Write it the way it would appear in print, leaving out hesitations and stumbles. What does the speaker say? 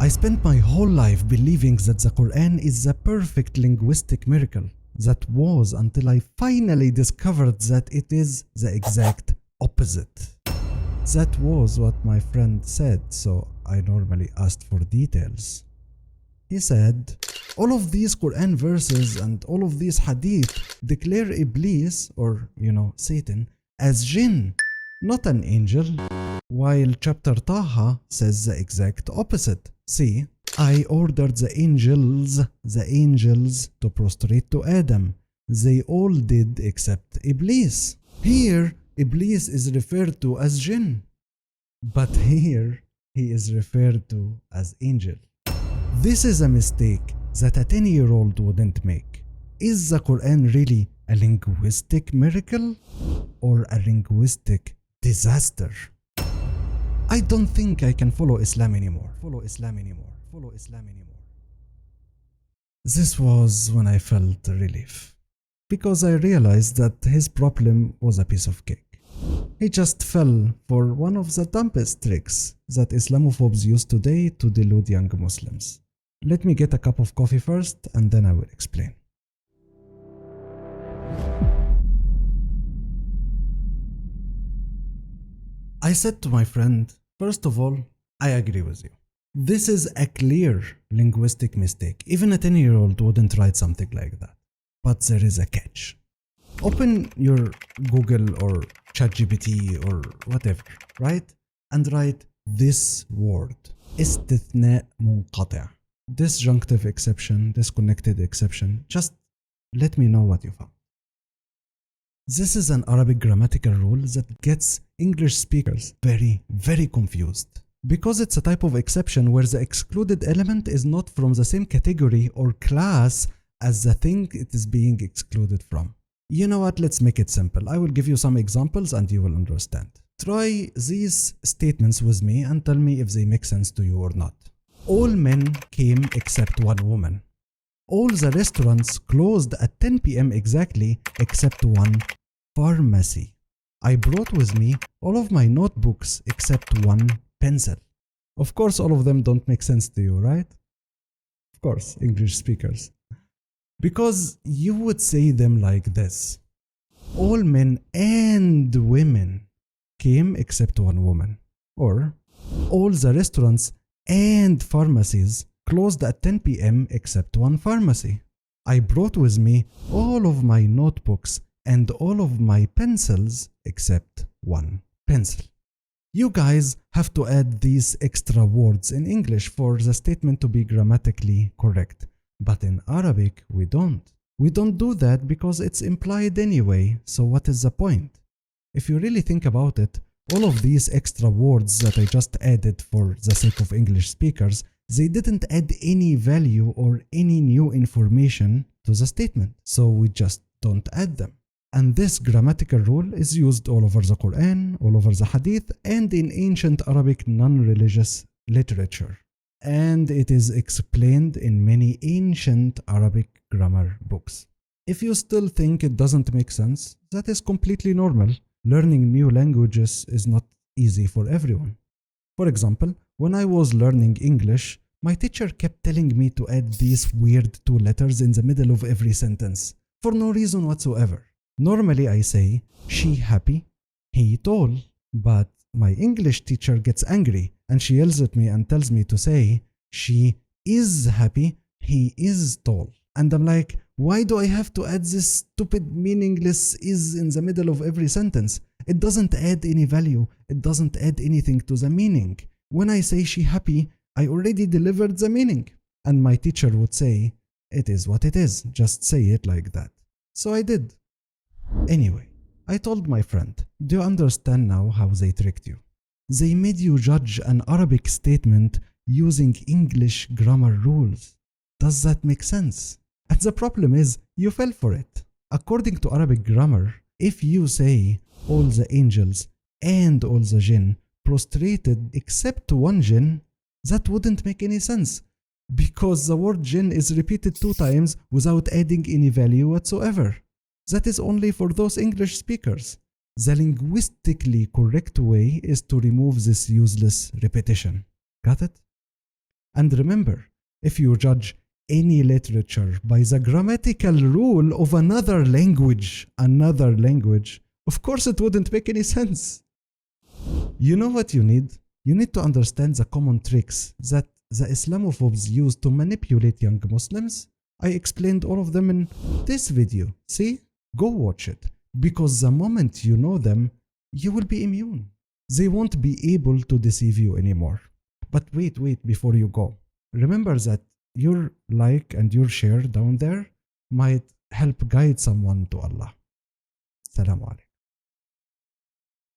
I spent my whole life believing that the Quran is the perfect linguistic miracle. That was until I finally discovered that it is the exact opposite. That was what my friend said, so I normally asked for details. He said, all of these Quran verses and all of these hadith declare Iblis, or Satan, as Jinn, not an angel, while chapter Taha says the exact opposite. See, I ordered the angels to prostrate to Adam. They all did except Iblis. Here, Iblis is referred to as Jinn, but here he is referred to as angel. This is a mistake that a 10-year-old wouldn't make. Is the Quran really a linguistic miracle or a linguistic disaster? I don't think I can follow Islam anymore. This was when I felt relief, because I realized that his problem was a piece of cake. He just fell for one of the dumbest tricks that Islamophobes use today to delude young Muslims. Let me get a cup of coffee first, and then I will explain. I said to my friend, first of all, I agree with you. This is a clear linguistic mistake. Even a 10-year-old wouldn't write something like that. But there is a catch. Open your Google or ChatGPT or whatever, right? And write this word. استثناء منقطع. Disjunctive exception, disconnected exception. Just let me know what you found. This is an Arabic grammatical rule that gets English speakers very, very confused, because it's a type of exception where the excluded element is not from the same category or class as the thing it is being excluded from. You know what? Let's make it simple. I will give you some examples and you will understand. Try these statements with me and tell me if they make sense to you or not. All men came except one woman. All the restaurants closed at 10 p.m. exactly except one pharmacy. I brought with me all of my notebooks except one pencil. Of course, all of them don't make sense to you, right? Of course, English speakers. Because you would say them like this. All men and women came except one woman. Or, all the restaurants and pharmacies closed at 10 p.m. except one pharmacy. I brought with me all of my notebooks and all of my pencils except one pencil. You guys have to add these extra words in English for the statement to be grammatically correct. But in Arabic, we don't. We don't do that because it's implied anyway, so what is the point? If you really think about it, all of these extra words that I just added for the sake of English speakers, they didn't add any value or any new information to the statement, so we just don't add them. And this grammatical rule is used all over the Quran, all over the Hadith, and in ancient Arabic non-religious literature. And it is explained in many ancient Arabic grammar books. If you still think it doesn't make sense, that is completely normal. Learning new languages is not easy for everyone. For example, when I was learning English, my teacher kept telling me to add these weird 2 letters in the middle of every sentence, for no reason whatsoever. Normally I say, she happy, he tall, but my English teacher gets angry and she yells at me and tells me to say, she is happy, he is tall. And I'm like, why do I have to add this stupid meaningless is in the middle of every sentence? It doesn't add any value. It doesn't add anything to the meaning. When I say she happy, I already delivered the meaning. And my teacher would say, it is what it is. Just say it like that. So I did. Anyway, I told my friend, do you understand now how they tricked you? They made you judge an Arabic statement using English grammar rules. Does that make sense? And the problem is, you fell for it. According to Arabic grammar, if you say all the angels and all the jinn prostrated except one jinn, that wouldn't make any sense, because the word jinn is repeated 2 times without adding any value whatsoever. That is only for those English speakers. The linguistically correct way is to remove this useless repetition. Got it? And remember, if you judge any literature by the grammatical rule of another language, of course it wouldn't make any sense. You know what you need? You need to understand the common tricks that the Islamophobes use to manipulate young Muslims. I explained all of them in this video. See? Go watch it. Because the moment you know them, you will be immune. They won't be able to deceive you anymore. But wait, before you go. Remember that your like and your share down there might help guide someone to Allah. Assalamu alaikum.